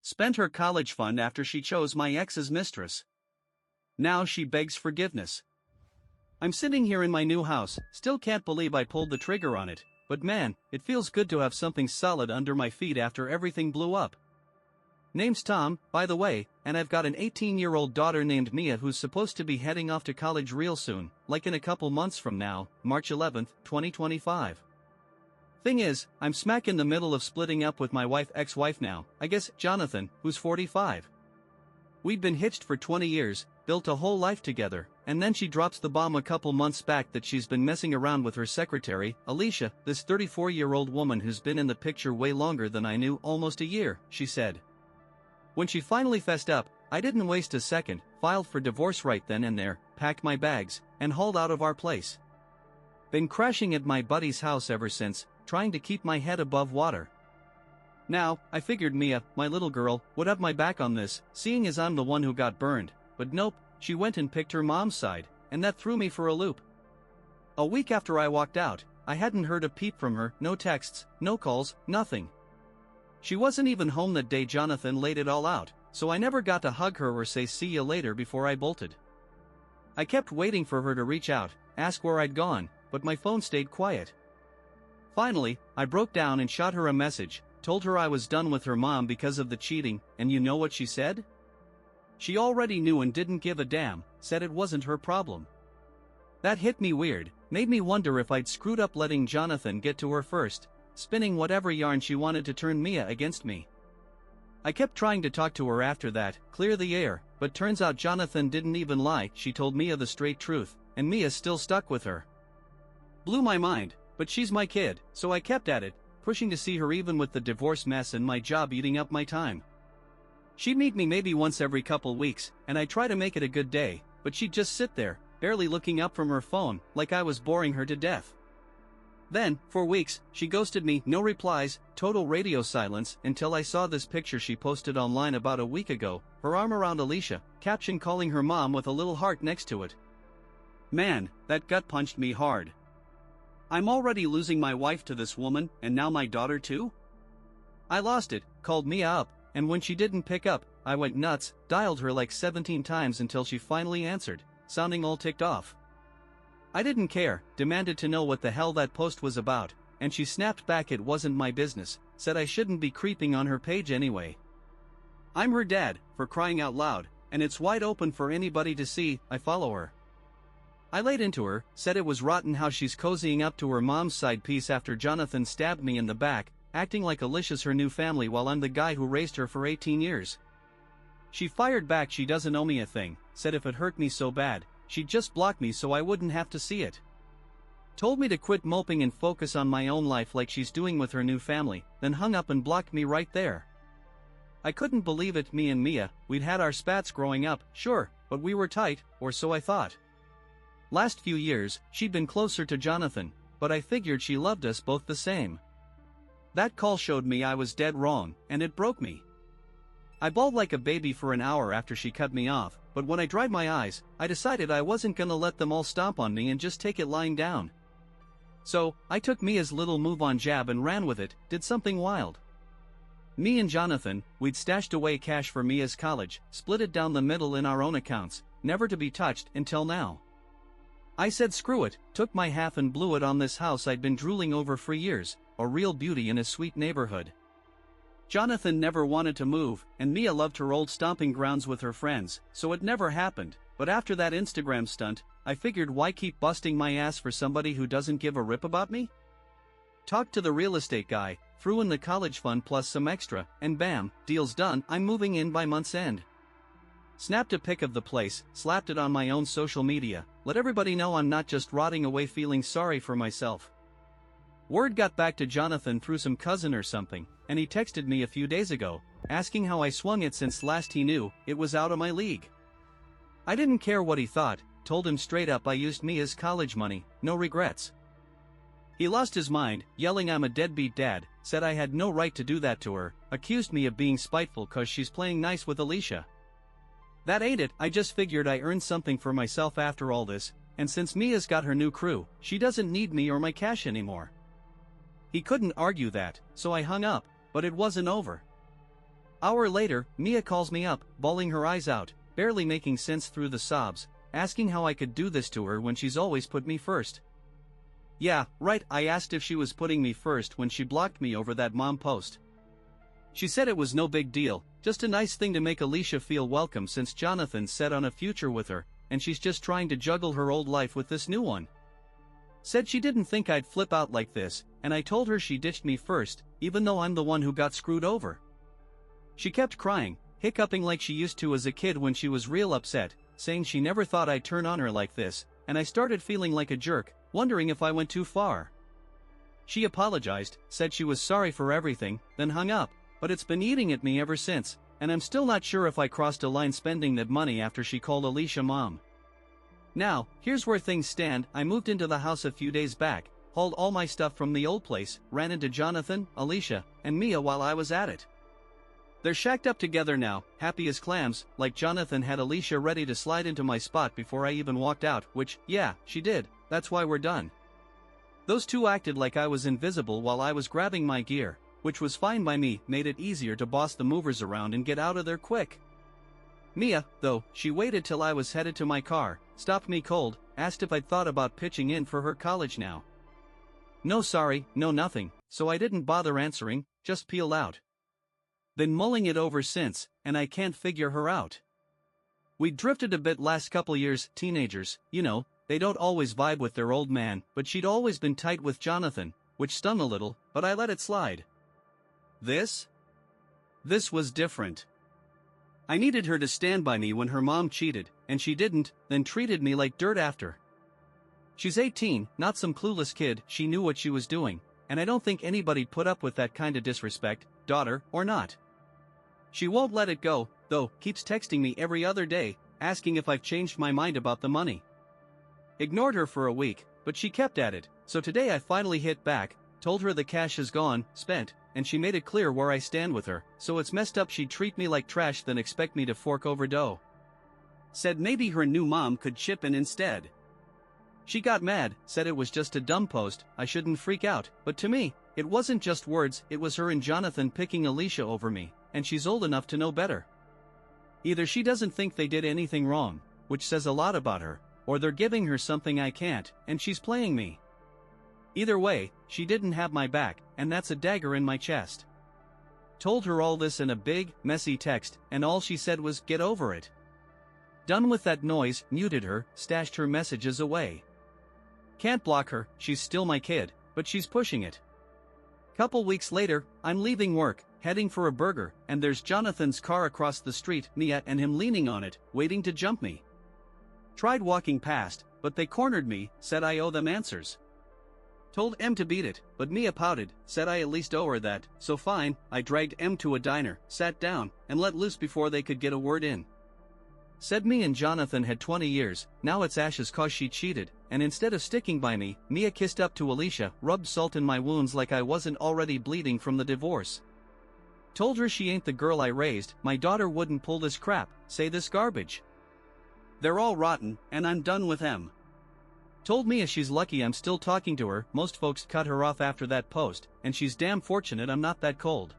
Spent her college fund after she chose my ex's mistress. Now she begs forgiveness. I'm sitting here in my new house, still can't believe I pulled the trigger on it, but man, it feels good to have something solid under my feet after everything blew up. Name's Tom, by the way, and I've got an 18-year-old daughter named Mia who's supposed to be heading off to college real soon, like in a couple months from now, March 11th, 2025. Thing is, I'm smack in the middle of splitting up with my ex-wife now, I guess, Jonathan, who's 45. We'd been hitched for 20 years, built a whole life together, and then she drops the bomb a couple months back that she's been messing around with her secretary, Alicia, this 34-year-old woman who's been in the picture way longer than I knew, almost a year, she said. When she finally fessed up, I didn't waste a second, filed for divorce right then and there, packed my bags, and hauled out of our place. Been crashing at my buddy's house ever since, trying to keep my head above water. Now, I figured Mia, my little girl, would have my back on this, seeing as I'm the one who got burned, but nope, she went and picked her mom's side, and that threw me for a loop. A week after I walked out, I hadn't heard a peep from her, no texts, no calls, nothing. She wasn't even home that day Jonathan laid it all out, so I never got to hug her or say see ya later before I bolted. I kept waiting for her to reach out, ask where I'd gone, but my phone stayed quiet. Finally, I broke down and shot her a message, told her I was done with her mom because of the cheating, and you know what she said? She already knew and didn't give a damn, said it wasn't her problem. That hit me weird, made me wonder if I'd screwed up letting Jonathan get to her first, spinning whatever yarn she wanted to turn Mia against me. I kept trying to talk to her after that, clear the air, but turns out Jonathan didn't even lie, she told Mia the straight truth, and Mia's still stuck with her. Blew my mind, but she's my kid, so I kept at it, pushing to see her even with the divorce mess and my job eating up my time. She'd meet me maybe once every couple weeks, and I'd try to make it a good day, but she'd just sit there, barely looking up from her phone, like I was boring her to death. Then, for weeks, she ghosted me, no replies, total radio silence, until I saw this picture she posted online about a week ago, her arm around Alicia, caption calling her mom with a little heart next to it. Man, that gut punched me hard. I'm already losing my wife to this woman, and now my daughter too? I lost it, called Mia up, and when she didn't pick up, I went nuts, dialed her like 17 times until she finally answered, sounding all ticked off. I didn't care, demanded to know what the hell that post was about, and she snapped back it wasn't my business, said I shouldn't be creeping on her page anyway. I'm her dad, for crying out loud, and it's wide open for anybody to see, I follow her. I laid into her, said it was rotten how she's cozying up to her mom's side piece after Jonathan stabbed me in the back, acting like Alicia's her new family while I'm the guy who raised her for 18 years. She fired back she doesn't owe me a thing, said if it hurt me so bad, she'd just block me so I wouldn't have to see it. Told me to quit moping and focus on my own life like she's doing with her new family, then hung up and blocked me right there. I couldn't believe it, me and Mia, we'd had our spats growing up, sure, but we were tight, or so I thought. Last few years, she'd been closer to Jonathan, but I figured she loved us both the same. That call showed me I was dead wrong, and it broke me. I bawled like a baby for an hour after she cut me off, but when I dried my eyes, I decided I wasn't gonna let them all stomp on me and just take it lying down. So, I took Mia's little move-on jab and ran with it, did something wild. Me and Jonathan, we'd stashed away cash for Mia's college, split it down the middle in our own accounts, never to be touched until now. I said screw it, took my half and blew it on this house I'd been drooling over for years, a real beauty in a sweet neighborhood. Jonathan never wanted to move, and Mia loved her old stomping grounds with her friends, so it never happened, but after that Instagram stunt, I figured why keep busting my ass for somebody who doesn't give a rip about me? Talked to the real estate guy, threw in the college fund plus some extra, and bam, deal's done, I'm moving in by month's end. Snapped a pic of the place, slapped it on my own social media, let everybody know I'm not just rotting away feeling sorry for myself. Word got back to Jonathan through some cousin or something, and he texted me a few days ago, asking how I swung it since last he knew it was out of my league. I didn't care what he thought, told him straight up I used Mia's college money, no regrets. He lost his mind, yelling I'm a deadbeat dad, said I had no right to do that to her, accused me of being spiteful cause she's playing nice with Alicia. That ain't it, I just figured I earned something for myself after all this, and since Mia's got her new crew, she doesn't need me or my cash anymore. He couldn't argue that, so I hung up, but it wasn't over. Hour later, Mia calls me up, bawling her eyes out, barely making sense through the sobs, asking how I could do this to her when she's always put me first. Yeah, right, I asked if she was putting me first when she blocked me over that mom post. She said it was no big deal, just a nice thing to make Alicia feel welcome since Jonathan's set on a future with her, and she's just trying to juggle her old life with this new one. Said she didn't think I'd flip out like this, and I told her she ditched me first, even though I'm the one who got screwed over. She kept crying, hiccuping like she used to as a kid when she was real upset, saying she never thought I'd turn on her like this, and I started feeling like a jerk, wondering if I went too far. She apologized, said she was sorry for everything, then hung up, but it's been eating at me ever since, and I'm still not sure if I crossed a line spending that money after she called Alicia mom. Now, here's where things stand. I moved into the house a few days back, hauled all my stuff from the old place, ran into Jonathan, Alicia, and Mia while I was at it. They're shacked up together now, happy as clams, like Jonathan had Alicia ready to slide into my spot before I even walked out, which, yeah, she did, that's why we're done. Those two acted like I was invisible while I was grabbing my gear, which was fine by me, made it easier to boss the movers around and get out of there quick. Mia, though, she waited till I was headed to my car, stopped me cold, asked if I'd thought about pitching in for her college now. No sorry, no nothing, so I didn't bother answering, just peeled out. Been mulling it over since, and I can't figure her out. We drifted a bit last couple years, teenagers, you know, they don't always vibe with their old man, but she'd always been tight with Jonathan, which stung a little, but I let it slide. This was different. I needed her to stand by me when her mom cheated, and she didn't, then treated me like dirt after. She's 18, not some clueless kid, she knew what she was doing, and I don't think anybody'd put up with that kind of disrespect, daughter or not. She won't let it go, though, keeps texting me every other day, asking if I've changed my mind about the money. Ignored her for a week, but she kept at it, so today I finally hit back, told her the cash is gone, spent, and she made it clear where I stand with her, so it's messed up she'd treat me like trash then expect me to fork over dough. Said maybe her new mom could chip in instead. She got mad, said it was just a dumb post, I shouldn't freak out, but to me, it wasn't just words, it was her and Jonathan picking Alicia over me, and she's old enough to know better. Either she doesn't think they did anything wrong, which says a lot about her, or they're giving her something I can't, and she's playing me. Either way, she didn't have my back, and that's a dagger in my chest. Told her all this in a big, messy text, and all she said was, get over it. Done with that noise, muted her, stashed her messages away. Can't block her, she's still my kid, but she's pushing it. Couple weeks later, I'm leaving work, heading for a burger, and there's Jonathan's car across the street, Mia and him leaning on it, waiting to jump me. Tried walking past, but they cornered me, said I owe them answers. Told M to beat it, but Mia pouted, said I at least owe her that, so fine, I dragged M to a diner, sat down, and let loose before they could get a word in. Said me and Jonathan had 20 years, now it's Ash's cause she cheated, and instead of sticking by me, Mia kissed up to Alicia, rubbed salt in my wounds like I wasn't already bleeding from the divorce. Told her she ain't the girl I raised, my daughter wouldn't pull this crap, say this garbage. They're all rotten, and I'm done with them. Told Mia she's lucky I'm still talking to her, most folks cut her off after that post, and she's damn fortunate I'm not that cold.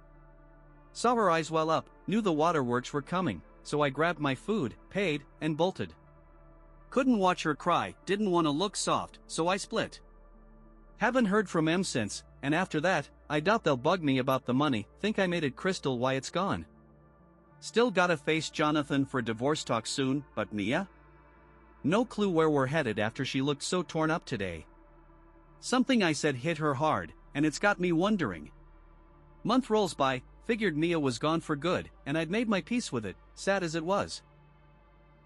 Saw her eyes well up, knew the waterworks were coming, so I grabbed my food, paid, and bolted. Couldn't watch her cry, didn't want to look soft, so I split. Haven't heard from M since, and after that, I doubt they'll bug me about the money, think I made it crystal why it's gone. Still gotta face Jonathan for divorce talk soon, but Mia? No clue where we're headed after she looked so torn up today. Something I said hit her hard, and it's got me wondering. Month rolls by, figured Mia was gone for good, and I'd made my peace with it, sad as it was.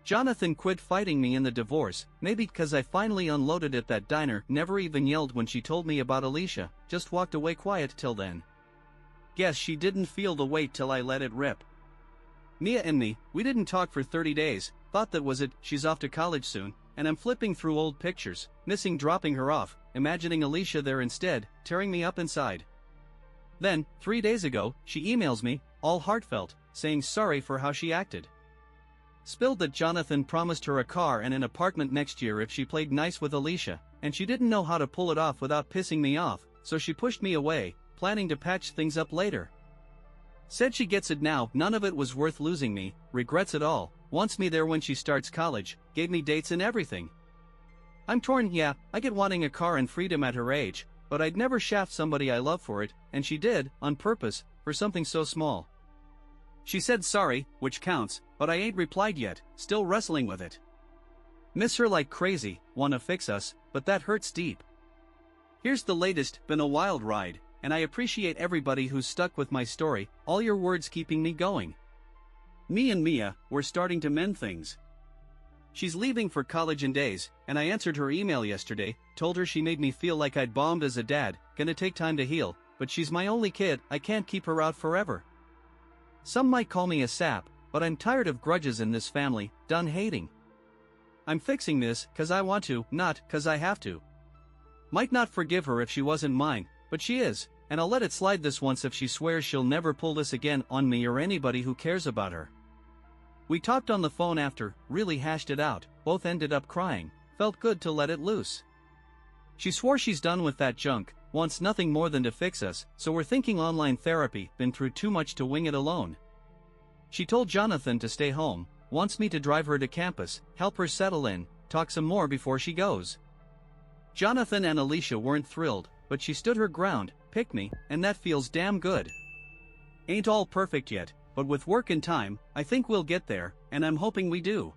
Jonathan quit fighting me in the divorce, maybe because I finally unloaded at that diner, never even yelled when she told me about Alicia, just walked away quiet till then. Guess she didn't feel the weight till I let it rip. Mia and me, we didn't talk for 30 days, thought that was it, she's off to college soon, and I'm flipping through old pictures, missing dropping her off, imagining Alicia there instead, tearing me up inside. Then, 3 days ago, she emails me, all heartfelt, saying sorry for how she acted. Spilled that Jonathan promised her a car and an apartment next year if she played nice with Alicia, and she didn't know how to pull it off without pissing me off, so she pushed me away, planning to patch things up later. Said she gets it now, none of it was worth losing me, regrets it all, wants me there when she starts college, gave me dates and everything. I'm torn, yeah, I get wanting a car and freedom at her age, but I'd never shaft somebody I love for it, and she did, on purpose, for something so small. She said sorry, which counts, but I ain't replied yet, still wrestling with it. Miss her like crazy, wanna fix us, but that hurts deep. Here's the latest, been a wild ride, and I appreciate everybody who's stuck with my story, all your words keeping me going. Me and Mia, we're starting to mend things. She's leaving for college in days, and I answered her email yesterday, told her she made me feel like I'd bombed as a dad, gonna take time to heal, but she's my only kid, I can't keep her out forever. Some might call me a sap, but I'm tired of grudges in this family, done hating. I'm fixing this, 'cause I want to, not 'cause I have to. Might not forgive her if she wasn't mine, but she is, and I'll let it slide this once if she swears she'll never pull this again on me or anybody who cares about her. We talked on the phone after, really hashed it out, both ended up crying, felt good to let it loose. She swore she's done with that junk, wants nothing more than to fix us, so we're thinking online therapy, been through too much to wing it alone. She told Jonathan to stay home, wants me to drive her to campus, help her settle in, talk some more before she goes. Jonathan and Alicia weren't thrilled, but she stood her ground, picked me, and that feels damn good. Ain't all perfect yet, but with work and time, I think we'll get there, and I'm hoping we do.